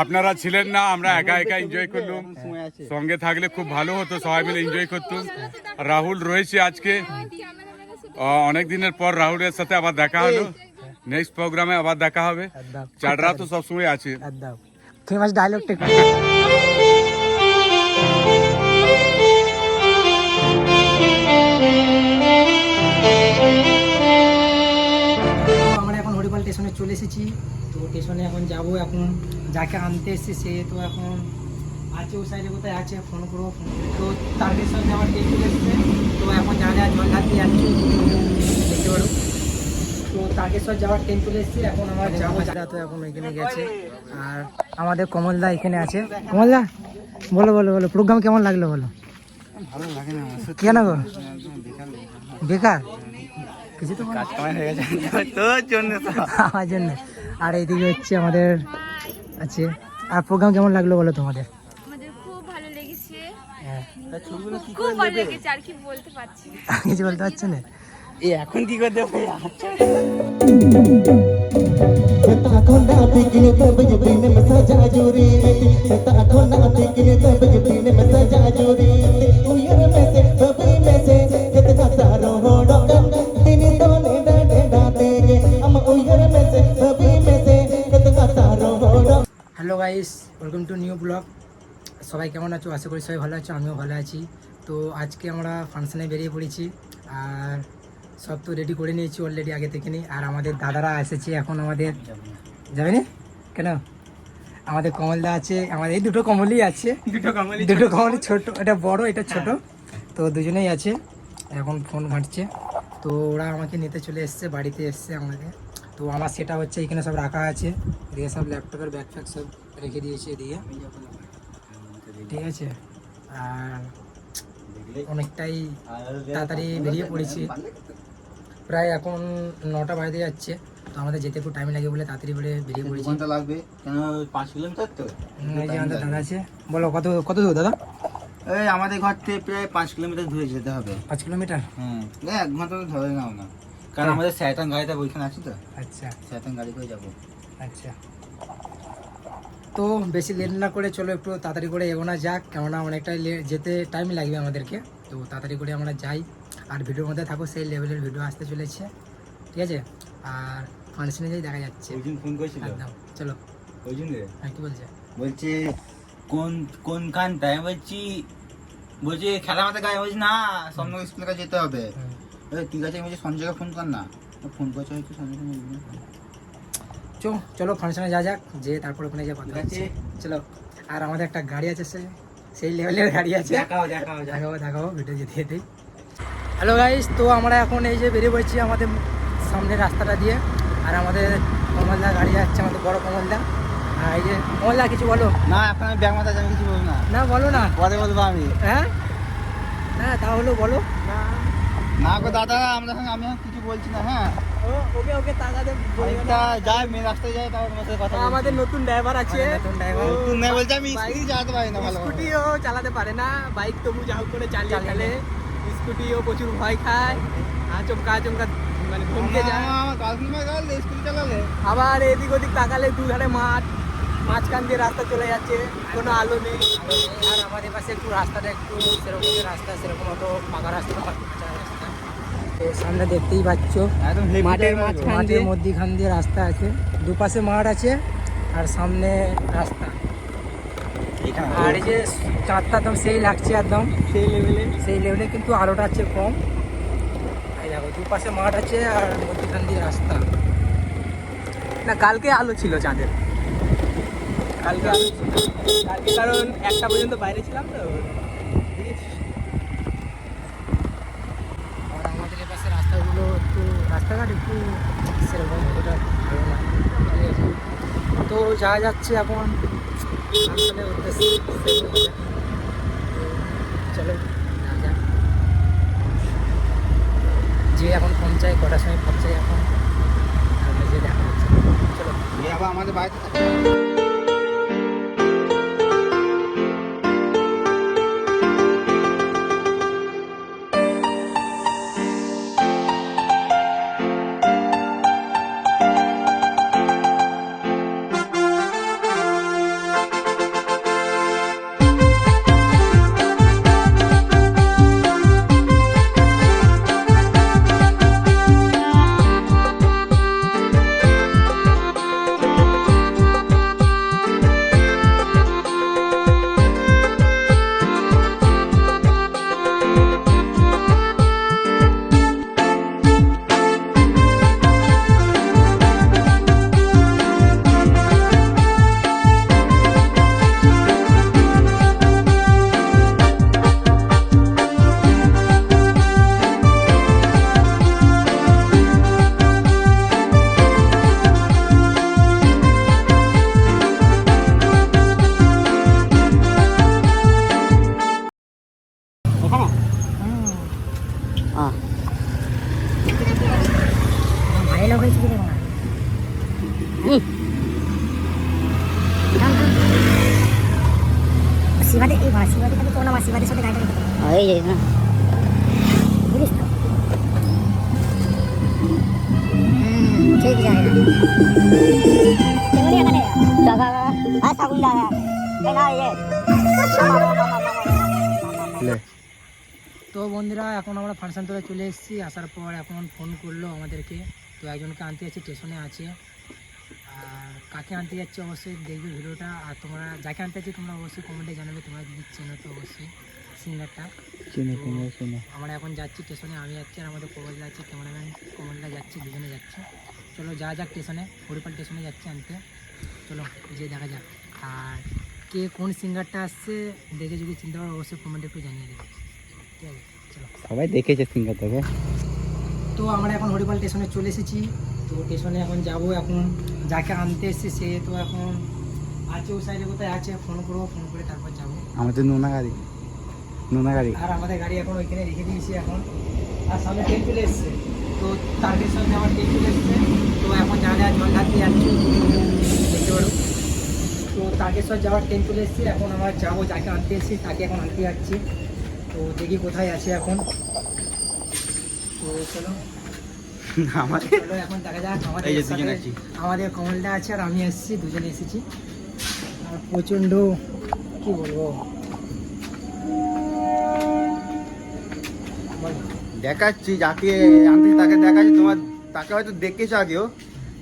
আপনারা ছিলেন না, আমরা একা একা এনজয় করলাম। সঙ্গে থাকলে খুব ভালো হতো, সবাই মিলে এনজয় করতাম। রাহুল রয়েছে আজকে, অনেক দিনের পর রাহুলের সাথে আবার দেখা হলো। নেক্সট প্রোগ্রামে আবার দেখা হবে। চাররা তো সবসময় আছে। ফেমাস ডায়লগটা আমরা এখন হরিপাল স্টেশনে চলে এসেছি। তো স্টেশনে এখন যাব, এখন যাকে আনতে এসেছি সে তো এখন আছে, ও সাইডে কোথায় আছে, ফোন করবো। তো তারকেশ্বর যাওয়ার ডেট চলে এসেছে। তো এখন যা যা জল ঘাট দিয়ে যাচ্ছি দেখতে পারো। তো তারকেশ্বর যাওয়ার ট্রেন চলে এসেছি, এখন আমরা যাবো। যারা তো এখন ওইখানে গেছে, আর আমাদের কমলদা এখানে আছে। কমলদা বলো বলো বলো, প্রোগ্রাম কেমন লাগলো বলো? ভালো লাগে না কেন গো? বেকার কিছু তো কাজ কামাই হয়ে গেছে তোর জন্য, আমার জন্য। আর এইদিকে হচ্ছে আমাদের আছে। আর প্রোগ্রাম কেমন লাগলো বলো তোমাদের? আমাদের খুব ভালো লেগেছে, হ্যাঁ, খুব ভালো লেগেছে, আর কি বলতে পারছি না। কিছু বলতে পারছো না? এখন কি করে দেবো? Hello guys, welcome to new blog. সবাই কেমন আছো? আশা করি সবাই ভালো আছো, আমিও ভালো আছি। তো আজকে আমরা ফাংশনে বেরিয়ে পড়েছি, আর সব তো রেডি করে নিয়েছি অলরেডি আগে থেকে নিই। আর আমাদের দাদারা এসেছে এখন, আমাদের যাবে না কেন? আমাদের কমলদা আছে, আমাদের এই দুটো কমলই আছে, দুটো কমলই ছোট, এটা বড় এটা ছোট। তো দুজনেই আছে, এখন ফোন ঘাঁটছে। তো ওরা আমাকে নিতে চলে এসছে, বাড়িতে এসছে আমাকে। তো আমার সেটা হচ্ছে এখানে সব রাখা আছে, এদিকে সব ল্যাপটপের ব্যাগ ফ্যাগ সব রেখে দিয়েছে এদিকে, ঠিক আছে। আর অনেকটাই তাড়াতাড়ি বেরিয়ে পড়েছি, প্রায় এখন 9টা বাজতে যাচ্ছে। তো আমাদের যেতে একটু টাইম লাগে বলে তাড়াতাড়ি করে বেরিয়ে পড়েছি। লাগবে কেন? 5 কিলোমিটার তো। এই যে আমাদের দাদা আছে, বলো কত কত দূর দাদা? এই আমাদের ঘর থেকে প্রায় 5 কিলোমিটার দূরে যেতে হবে। 5 কিলোমিটার? হ্যাঁ, 1 ঘন্টা তো ধরে নাও না, কারণ আমাদের শয়তান গাড়িটা ওইখানে আছে তো। আচ্ছা শয়তান গাড়ি করে যাবো। আচ্ছা, তো বেশি লেট না করে চলো একটু তাড়াতাড়ি করে এগোনা যাক, কেননা অনেকটাই যেতে টাইম লাগবে আমাদেরকে। তো তাড়াতাড়ি করে আমরা যাই, আর ভিডিওর মধ্যে থাকো, সেই লেভেলের ভিডিও আসতে চলেছে, ঠিক আছে। আর ফাংশনে যাই দেখা যাচ্ছে। ওইদিন ফোন করেছিল, একদম চলো। ওইদিন হ্যাঁ, কি বলছে? বলছে কোনখানটায়? বলছি খেলা মাঠে গায়ে। বলছি না, সামনে স্কুলের কাছে যেতে হবে। ঠিক আছে, আমি বলছি সঞ্জয়কে ফোন কর না। ফোন করছে হয়তো সঞ্জয়কে। চলো ফাংশনে যা যাক, যে তারপর ওখানে যা কথা হচ্ছে, চলো। আর আমাদের একটা গাড়ি আছে, সেই লেভেলের গাড়ি আছে, দেখাবো ভিডিও যেতে যেতেই। হ্যালো গাইস, তো আমরা এখন এই যে বেরিয়ে পড়েছি আমাদের সামনের রাস্তাটা দিয়ে। আর আমাদের কমলদা গাড়ি যাচ্ছে, আমাদের বড় কমলদা। আর এই যে কমলদা, কিছু বলো? না, এখন আমি ব্যাগ মাথা আমি কিছু বলবো না। না বলো না, পরে বলবো আমি। হ্যাঁ হ্যাঁ, তাহলে বলো না গো দাদা, আমি কিছু বলছি না। হ্যাঁ, ওকে ওকে, তাকাতে যাই মেন রাস্তায় যাই, তারপর তোমার সাথে কথা বলছি। আমাদের নতুন ড্রাইভার আছে, নতুন ড্রাইভার। নতুন না বলছি, আমি স্কুটি চালাতে পারি না ভালো। স্কুটিও চালাতে পারে না, বাইক তবু যা হোক করে চালিয়ে ফেলে। স্কুটিও প্রচুর ভয় খায়, আচমকা আচমকা মানে ঘুমকে যায়। আমার গার্লফ্রেন্ড স্কুটি চালালে আবার এদিক ওদিক তাকালে দুধারে মাঠ, মাঝখান দিয়ে রাস্তা চলে যাচ্ছে, কোনো আলো নেই। আর আমাদের পাশে একটু রাস্তাটা একটু সেরকম রাস্তা, সেরকম অত পাকা রাস্তা না, কাঁচা রাস্তা। তো সামনে দেখতেই পাচ্ছ, একদম মাঠের মধ্যখান দিয়ে রাস্তা আছে, দুপাশে মাঠ আছে আর সামনে রাস্তা। আর এই যে চাঁদটা একদম সেই লাগছে, একদম সেই লেভেলে, কিন্তু আলোটা আছে কম। এই দেখো, দুপাশে মাঠ আছে আর মধ্যখান দিয়ে রাস্তা। না, কালকে আলো ছিল চাঁদের, কালকে আলো ছিল, কালকে কারণ 1টা পর্যন্ত বাইরে ছিলাম তো। আর আমাদের এপাশে রাস্তাগুলো একটু, রাস্তাঘাট একটু সেরকম অতটা ভালো না, ঠিক আছে। তো যাওয়া যাচ্ছে এখন ফাংশনের উদ্দেশ্যে, চলো যা যাক। যে এখন পৌঁছায়, কটার সময় পৌঁছায় এখন যে দেখা হচ্ছে, চলো। আবার আমাদের বাড়িতে মাসিবাদী এই মাসিবাদী খালি কোনো মাসিবাদীর সাথে গাড়ি নিতে এই যে না বুঝিস তো ঠিক জায়গা কেমন এখানে জায়গা আর সাগুন লাগা এই না এই তো বন্ধুরা এখন আমরা ফাংশন থেকে চলে এসেছি, আসার পর এখন ফোন করলো আমাদেরকে। তো একজনকে আনতে যাচ্ছে, স্টেশনে আছে। আর কাকে আনতে যাচ্ছে অবশ্যই দেখবে ভিডিওটা। আর তোমরা যাকে আনতে যাচ্ছে তোমরা অবশ্যই কমেন্টে জানাবে, তোমরা যদি চেনো তো অবশ্যই সিঙ্গারটা। আমরা এখন যাচ্ছি স্টেশনে, আমি যাচ্ছি আর আমাদের কমলদা আছে, ক্যামেরাম্যান কমলদা যাচ্ছে, দুজনে যাচ্ছে। চলো যা যাক স্টেশনে, হরিপাল স্টেশনে যাচ্ছে আনতে। চলো যে দেখা যাক। আর কে কোন সিঙ্গারটা আসছে দেখে যদি চিনতে পারো অবশ্যই কমেন্টে একটু জানিয়ে দেবে, ঠিক আছে? চলো। সবাই দেখেছে সিঙ্গারটাকে। তো আমরা এখন হরিপাল স্টেশনে চলে এসেছি। তো স্টেশনে এখন যাব। এখন যাকে আনতে এসেছে সে তো এখন আছে ওই সাইডে কোথায় আছে, ফোন করবো, ফোন করে তারপর যাবো। আমাদের নোনা গাড়ি আর আমাদের গাড়ি এখন ওইখানে রেখে দিয়েছি এখন। আর সামনে ট্রেন চলে এসছে, তো তারকেশ্বর যাওয়ার ট্রেন চলে এসছে। তো এখন যা যা জল ঢালতে যাচ্ছি দেখতে পারো। তো তারকেশ্বর যাওয়ার ট্রেন চলে এসছে, এখন আমরা যাবো। যাকে আনতে এসেছি তাকে এখন আনতে যাচ্ছি। তো দেখি কোথায় আছে এখন। তো চলো চলো এখন দেখা যাক। আমাদের কমলটা আছে আর আমি এসেছি, দুজনে এসেছি। আর প্রচণ্ড কি বলবো, দেখাচ্ছি যাকে আনতে তাকে দেখাচ্ছি। তোমার তাকে হয়তো দেখেছো আগেও,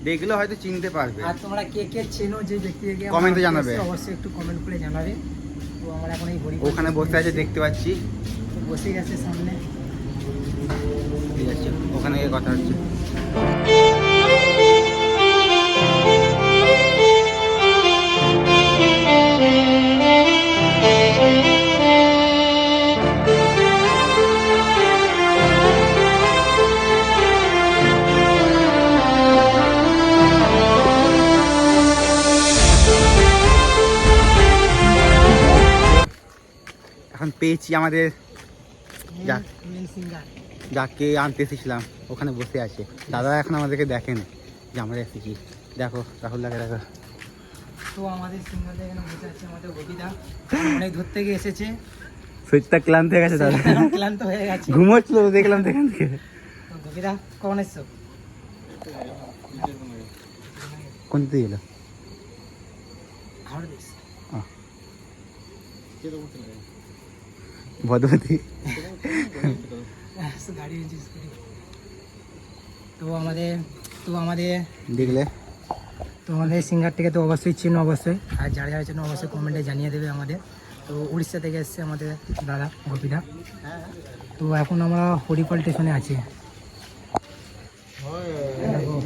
দেখলে হয়তো চিনতে পারবে। আর তোমরা কে কে চেনো যে ব্যক্তিকে কমেন্টে জানাবে, অবশ্যই একটু কমেন্ট করে জানাবে। তো আমরা এখন এই হরিপাল ওখানে বসে আছে দেখতে পাচ্ছি, বসে গেছে সামনে। ঠিক আছে ওখানে গিয়ে কথা হচ্ছে। এখন পেয়েছি আমাদের মেন সিঙ্গার। যাকে আনতে এসেছিলাম, ওখানে বসে আছে। দাদা এখন আমাদেরকে দেখেন যে আমরা এসেছি। দেখো রাহুল দাকে দেখো। তো আমাদের সিঙ্গারটা এখানে বসে আছে, আমাদের ববিদা অনেক দূর থেকে এসেছে। শরীরটা ক্লান্ত হয়ে গেছে দাদা, ক্লান্ত হয়ে গেছে, ঘুমোচ্ছিল দেখলাম সেখান থেকে। তো ববিদা কখন এসছো? কোন দিকে গেলো? হাওড়া দিস ভদ্রবতী গাড়ি। তো আমাদের দেখলে তো আমাদের সিঙ্গারটিকে তো অবশ্যই চিনো অবশ্যই। আর যারা যারা চিনো অবশ্যই কমেন্টে জানিয়ে দেবে আমাদের। তো উড়িষ্যা থেকে এসছে আমাদের দাদা গোপীদা। তো এখন আমরা হরিপাল স্টেশনে আছি,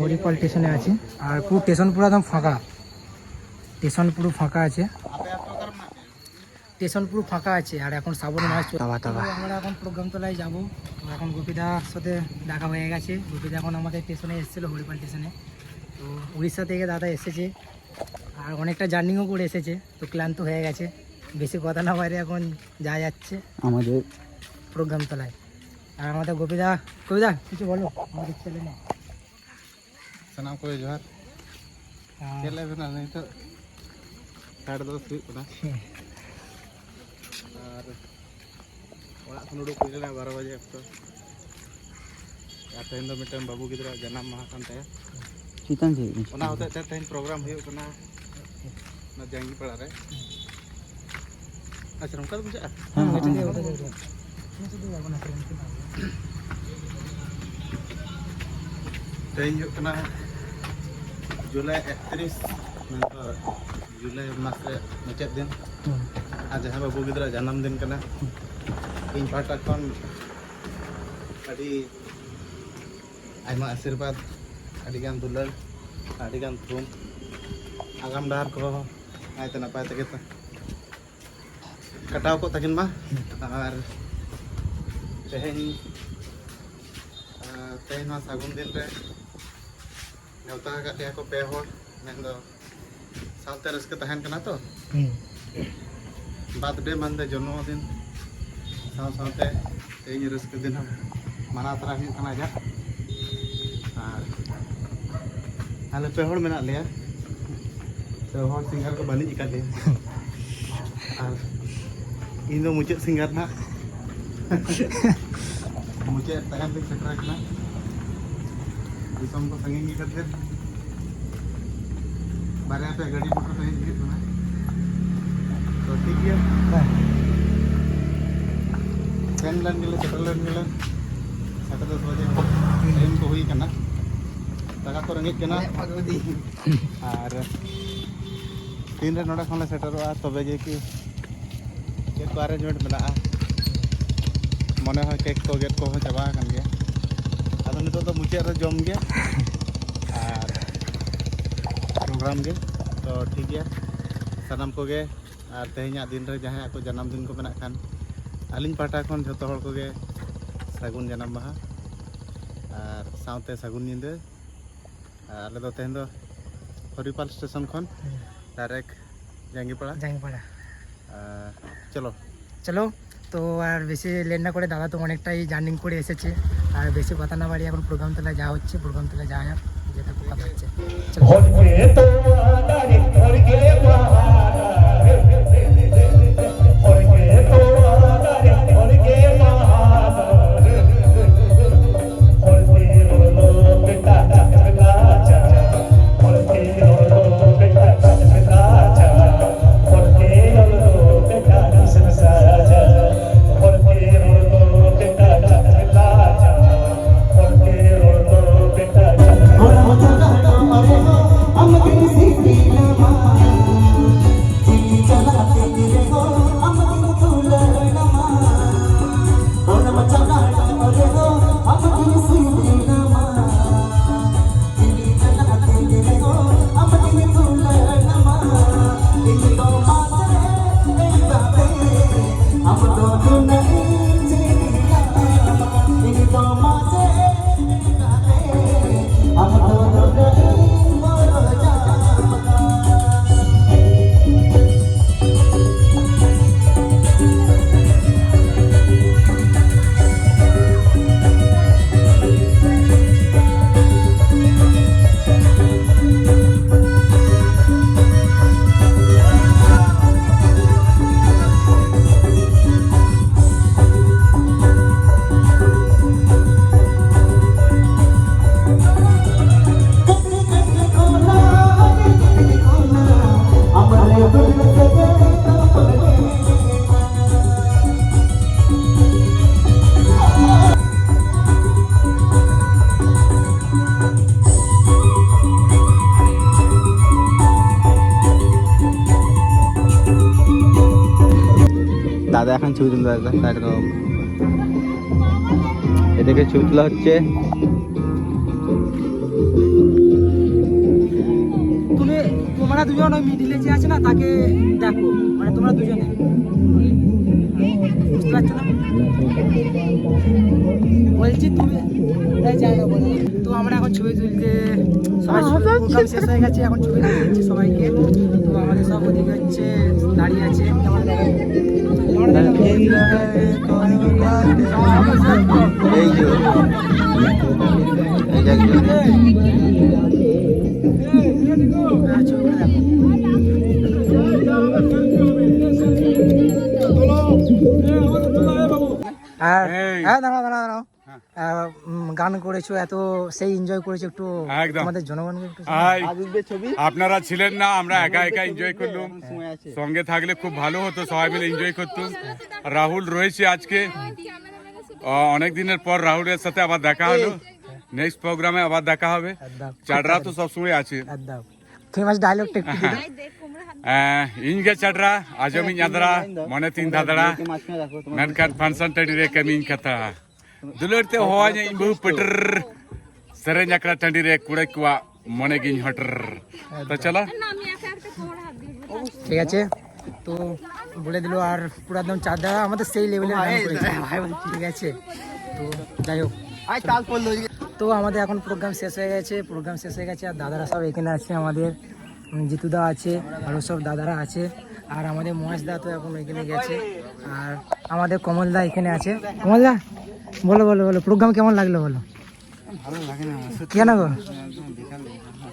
হরিপাল স্টেশনে আছি। আর পুরো স্টেশন পুরো একদম ফাঁকা, স্টেশন পুরো ফাঁকা আছে, স্টেশন পুরো ফাঁকা আছে। আর এখন শ্রাবণ মাস আমরা এখন প্রোগ্রামতলায় যাবো। তো এখন গোপীদার সাথে দেখা হয়ে গেছে। গোপীদা এখন আমাদের স্টেশনে এসেছিলো, হরিপাল স্টেশনে। তো উড়িষ্যা থেকে দাদা এসেছে আর অনেকটা জার্নিও করে এসেছে, তো ক্লান্ত হয়ে গেছে। বেশি কথা না বাইরে এখন যাচ্ছে আমাদের প্রোগ্রামতলায়। আর আমাদের গোপীদা কিছু বলো আমাদের ছেলে না। সালাম করে জোহার। ছেলে না নেই তো 10:30 ᱦᱩᱭᱩᱜ ᱠᱟᱱᱟ ᱟᱨ ᱚᱲᱟᱜ ᱠᱷᱚᱱ ᱩᱰᱩᱠ ᱦᱩᱭ ᱞᱮᱱᱟ 12 ᱵᱟᱡᱮ ᱚᱠᱛᱚ। ᱟᱨ ᱛᱮᱦᱮᱧ ᱫᱚ ᱢᱤᱫᱴᱟᱝ ᱵᱟᱹᱵᱩ ᱜᱤᱫᱽᱨᱟᱹ ᱡᱟᱱᱟᱢ ᱢᱟᱦᱟ ᱠᱟᱱ ᱛᱟᱭᱟ, ᱚᱱᱟ ᱦᱚᱛᱮᱡ ᱛᱮ ᱛᱮᱦᱮᱧ ᱯᱨᱳᱜᱨᱟᱢ ᱦᱩᱭᱩᱜ ᱠᱟᱱᱟ ᱚᱱᱟ ᱡᱟᱸᱜᱤ ᱯᱟᱲᱟ ᱨᱮ। ᱟᱪᱪᱷᱟ ᱱᱚᱝᱠᱟ ᱫᱚ ᱵᱩᱡᱷᱟᱹᱜᱼᱟ? ᱛᱮᱦᱮᱧ ᱦᱩᱭᱩᱜ ᱠᱟᱱᱟ ᱡᱩᱞᱟᱭ 31 ᱢᱮᱱᱫᱚ ᱡᱩᱞᱟᱭ ᱢᱟᱥ ᱨᱮ ᱢᱩᱪᱟᱹᱫ ᱫᱤᱱ ᱟᱨ ᱡᱟᱦᱟᱸ ᱵᱟᱹᱵᱩ ᱜᱤᱫᱽᱨᱟᱹ ᱡᱟᱱᱟᱢ ᱫᱤᱱ ᱠᱟᱱᱟ। ᱤᱧ ᱯᱟᱦᱴᱟ ᱠᱷᱚᱱ ᱟᱹᱰᱤ ᱟᱭᱢᱟ ᱟᱥᱤᱨᱵᱟᱫᱽ, ᱟᱹᱰᱤᱜᱟन ᱫᱩᱞᱟᱹᱲ, ᱟᱹᱰᱤᱜᱟन ᱛᱷᱩᱢ, ᱟᱜᱟᱢ ᱰᱟᱦᱟᱨ ᱠᱚ ᱱᱟᱭᱛᱮ ᱱᱟᱯᱟᱭ ᱛᱮᱜᱮ ᱠᱟᱴᱟᱣ ᱠᱚ ᱛᱟᱹᱠᱤᱱ ᱢᱟ। ᱟᱨ ᱛᱮᱦᱮᱧ ᱱᱚᱣᱟ ᱥᱟᱹᱜᱩᱱ ᱫᱤᱱ ᱨᱮ ᱱᱮᱣᱛᱟ ᱟᱠᱟᱫ ᱞᱮᱭᱟ ᱠᱚ 2 ᱦᱚᱲ, ᱢᱮᱱᱫᱚ ᱥᱟᱶᱛᱮ ᱨᱟᱹᱥᱠᱟᱹ ᱛᱟᱦᱮᱱ ᱠᱟᱱᱟ ᱛᱚ। ᱵᱟᱨᱛᱷᱰᱮ ᱢᱟᱱᱫᱮ ᱡᱚᱱᱢᱚ ᱫᱤᱱ ᱥᱟᱶᱛᱮ ᱛᱮᱦᱮᱧ ᱨᱟᱹᱥᱠᱟᱹ ᱫᱤᱱ ᱦᱚᱸ ᱢᱟᱱᱟᱣ ᱛᱟᱨᱟ ᱦᱩᱭᱩᱜ ᱠᱟᱱᱟ ᱟᱡᱟᱜ। ᱟᱨ ᱟᱞᱮ 2 ᱦᱚᱲ ᱢᱮᱱᱟᱜ ᱞᱮᱭᱟ, 2 ᱦᱚᱲ ᱥᱤᱝᱜᱟᱨ ᱠᱚ ᱵᱟᱹᱱᱩᱜ ᱟᱠᱟᱫ ᱞᱮᱭᱟ। ᱟᱨ ᱤᱧ ᱫᱚ ᱢᱩᱪᱟᱹᱫ ᱥᱤᱝᱜᱟᱨ ᱱᱟᱜ ᱢᱩᱪᱟᱹᱫ ᱛᱟᱭᱚᱢ ᱛᱮᱧ ᱥᱮᱴᱮᱨ ᱟᱠᱟᱱᱟ ᱫᱤᱥᱚᱢ ᱠᱚ ᱥᱟᱺᱜᱤᱧ ᱜᱮ ᱠᱷᱟᱹᱛᱤᱨ ᱵᱟᱨᱭᱟ ᱯᱮ ᱜᱟᱹᱰᱤ ᱢᱚᱴᱚᱨ ᱛᱮ ᱦᱮᱡ ᱦᱩᱭᱩᱜ ᱠᱟᱱᱟ ᱛᱚ ᱴᱷᱤᱠ ᱜᱮᱭᱟ ᱥᱮᱱ ᱞᱮᱱ ᱜᱮᱞᱮ ᱥᱮᱴᱮᱨ ᱞᱮᱱ ᱜᱮᱞᱮ ᱥᱮᱴᱮᱨ ᱫᱚ ᱵᱟᱡᱮ ᱴᱟᱭᱤᱢ ᱠᱚ ᱦᱩᱭ ᱟᱠᱟᱱᱟ ᱫᱟᱠᱟ ᱠᱚ ᱨᱮᱸᱜᱮᱡ ᱠᱟᱱᱟ ᱟᱨ ᱛᱤᱱᱨᱮ ᱱᱚᱰᱮ ᱠᱷᱚᱱ ᱞᱮ ᱥᱮᱴᱮᱨᱚᱜᱼᱟ ᱛᱚᱵᱮ ᱡᱮ ᱠᱤ ᱪᱮᱫ ᱠᱚ ᱟᱨᱮᱧᱡᱽᱢᱮᱱᱴ ᱢᱮᱱᱟᱜᱼᱟ ᱢᱚᱱᱮ হয় ᱠᱮᱠ ᱠᱚ ᱜᱮᱫ ᱠᱚᱦᱚᱸ ᱪᱟᱵᱟ ᱟᱠᱟᱱ ᱜᱮᱭᱟ ᱟᱫᱚ ᱱᱤᱛᱚᱜ ᱫᱚ ᱢᱩᱪᱟᱹᱫ ᱨᱮ ᱡᱚᱢ ᱜᱮ ᱟᱨ ᱯᱨᱳᱜᱨᱟᱢ ᱜᱮ ᱛᱚ ᱴᱷᱤᱠ ᱜᱮᱭᱟ ᱥᱟᱱᱟᱢ ᱠᱚᱜᱮ ᱟᱨ ᱛᱮᱦᱮᱧᱟᱜ ᱫᱤᱱ ᱨᱮ ᱡᱟᱦᱟᱸᱭᱟᱜ ᱠᱚ ᱡᱟᱱᱟᱢ ᱫᱤᱱ ᱠᱚ ᱢᱮᱱᱟᱜ ᱠᱷᱟᱱ ᱟᱹᱞᱤᱧ ᱯᱟᱦᱴᱟ ᱠᱷᱚᱱ ᱡᱷᱚᱛᱚ ᱦᱚᱲ ᱠᱚᱜᱮ ᱥᱟᱹᱜᱩᱱ ᱡᱟᱱᱟᱢ ᱢᱟᱦᱟ ᱟᱨ ᱥᱟᱶᱛᱮ ᱥᱟᱹᱜᱩᱱ ᱧᱤᱫᱟᱹ ᱟᱨ ᱟᱞᱮ ᱫᱚ ᱛᱮᱦᱮᱧ ᱫᱚ হরিপাল স্টেশন খন ডাইরেক্ট জাঙ্গিপাড়া চলো চলো তো আর বেশি লেট না করে দাদা তো অনেকটাই জার্নিং করে এসেছে আর বেশি কথা না বাড়ি এখন প্রোগ্রাম তলা যাওয়া হচ্ছে প্রোগ্রাম তলা যাওয়া যাক যেটা কথা হচ্ছে দাদা এখন ছবি তুলতে আসবে একদম এদিকে ছবি তোলা হচ্ছে তুমি তোমরা দুজন ওই মিডিলে যে আছে না তাকে দেখো মানে তোমরা দুজনে বুঝতে পারছো না বলছি তুমি তো আমরা এখন ছবি তুলতে সবাই প্রোগ্রাম শেষ হয়ে গেছে এখন ছবি তুলছি সবাইকে তো আমাদের সব ওদিকে হচ্ছে দাঁড়িয়ে আছে এই যে আর হ্যাঁ দাঁড়াও দাঁড়াও দাঁড়াও গান করেছো এত সেই এনজয় করেছো একটু একদম। আমাদের জনগণকে একটু হাই, ছবি আপনারা ছিলেন না আমরা একা একা এনজয় করলাম সঙ্গে থাকলে খুব ভালো হতো সবাই মিলে এনজয় করতাম রাহুল রয়েছে আজকে অনেক দিনের পর রাহুলের সাথে আবার দেখা হলো নেক্সট প্রোগ্রামে আবার দেখা হবে চাডরা তো সবসময় আছে একদম ফেমাস ডায়লগটা একটু দিও ইনগে চাডরা আজমিন আদরা মনে তিন ধাদরা মেনকান ফাংশন টাইরে কামিন কথা দুলরতে হওয়াnya ইবু পটর সেরেন আকরা টান্ডিরে কুড়ে কুয়া মনে গিন হটর তো চলো ঠিক আছে তো বলে দিল আর পুরো একদম চাঁদা আমাদের সেই লেভেলে ঠিক আছে তো যাই হোক তো আমাদের এখন প্রোগ্রাম শেষ হয়ে গেছে আর দাদারা সব এখানে আছে আমাদের জিতুদা আছে আরও সব দাদারা আছে আর আমাদের মহেশদা তো এখন এখানে গেছে আর আমাদের কমলদা এখানে আছে কমলদা বলো বলো বলো প্রোগ্রাম কেমন লাগলো বলো ভালো লাগে না কেন গো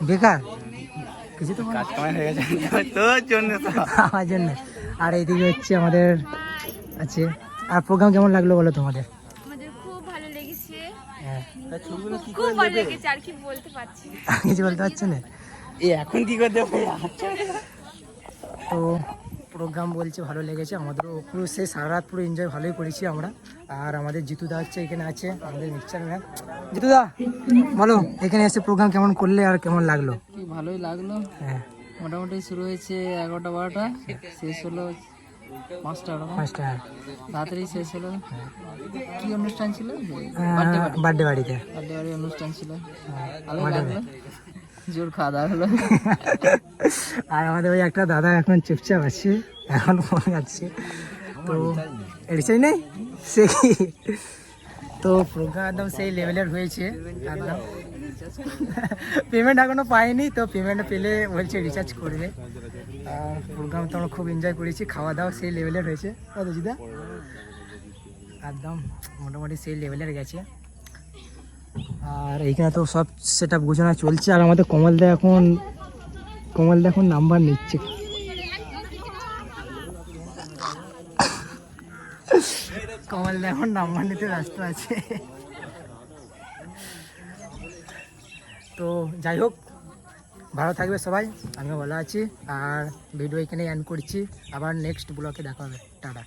বেকার কিছু তো হয়ে গেছে তোর জন্য আমার জন্য আর এইদিকে হচ্ছে আমাদের আচ্ছা, আর প্রোগ্রাম কেমন লাগলো বলো তোমাদের? আমাদের খুব ভালো লেগেছে, হ্যাঁ, খুব ভালো লেগেছে, আর কি বলতে পারছি না। কিছু বলতে পারছো না? এখন কি করতে হবে? তো প্রোগ্রাম বলছে ভালো লেগেছে আমাদেরও, পুরো সে সারা রাত পুরো এনজয় ভালোই করেছি আমরা। আর আমাদের জিতুদা হচ্ছে এখানে আছে, আমাদের মিক্সচার ম্যান। জিতুদা বলো এখানে এসে প্রোগ্রাম কেমন করলে আর কেমন লাগলো? কি ভালোই লাগলো। হ্যাঁ, মোটামুটি শুরু হয়েছে 11টা 12টা, শেষ হলো 5টা। 5টা। তাড়াতাড়ি শেষ হলো। কি অনুষ্ঠান ছিল? বার্থডে বাড়িতে। বার্থডে বাড়ি অনুষ্ঠান ছিল, ভালো লাগলো। জোর খাওয়া দাওয়া হলো। আর আমাদের ওই একটা দাদা এখন চুপচাপ আছে, এখন ফোন যাচ্ছে, তো রিচার্জ নেই সে কি। তো প্রোগ্রাম একদম সেই লেভেলের হয়েছে একদম। পেমেন্ট এখনো পাইনি, তো পেমেন্ট পেলে বলছে রিচার্জ করবে। আর প্রোগ্রাম তো আমরা খুব এনজয় করেছি, খাওয়া দাওয়া সেই লেভেলের হয়েছে, তাই তো জিদা? একদম মোটামুটি সেই লেভেলের গেছে। আর এইখানে তো সব সেট আপ গোছানো চলছে। আর আমাদের কমলদা এখন নাম্বার নিচ্ছে। কমলদা এখন নাম্বার নিতে ব্যস্ত আছে। তো যাই হোক, ভালো থাকবে সবাই, আমিও ভালো আছি। আর ভিডিও এখানে এন্ড করছি, আবার নেক্সট ব্লগে দেখা হবে, টাটা।